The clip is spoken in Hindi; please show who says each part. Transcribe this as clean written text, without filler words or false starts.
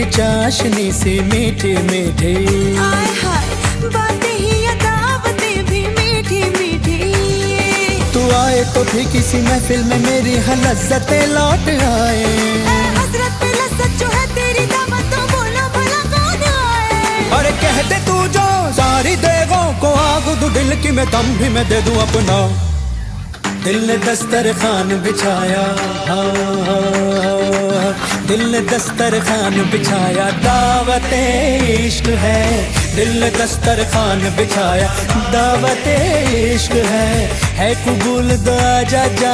Speaker 1: चाशनी सी मीठी मीठी।
Speaker 2: आय हाय बातें ही या दावतें भी मीठी मीठी।
Speaker 1: तू आए तो भी किसी महफिल में मेरी लज्जतें लौट आए।
Speaker 2: हसरत पे लज्जत जो है तेरी दावत तो बोलो भला कौन आए।
Speaker 1: अरे कह दे तू जो सारी देगों को आग दू दिल की मैं दम भी मैं दे दूं अपना। दिल ने दस्तरखान बिछाया, दिल ने दस्तरखान बिछाया, दावते इश्क है। दिल ने दस्तरखान बिछाया, दावते इश्क है कबूल दो आजा जा।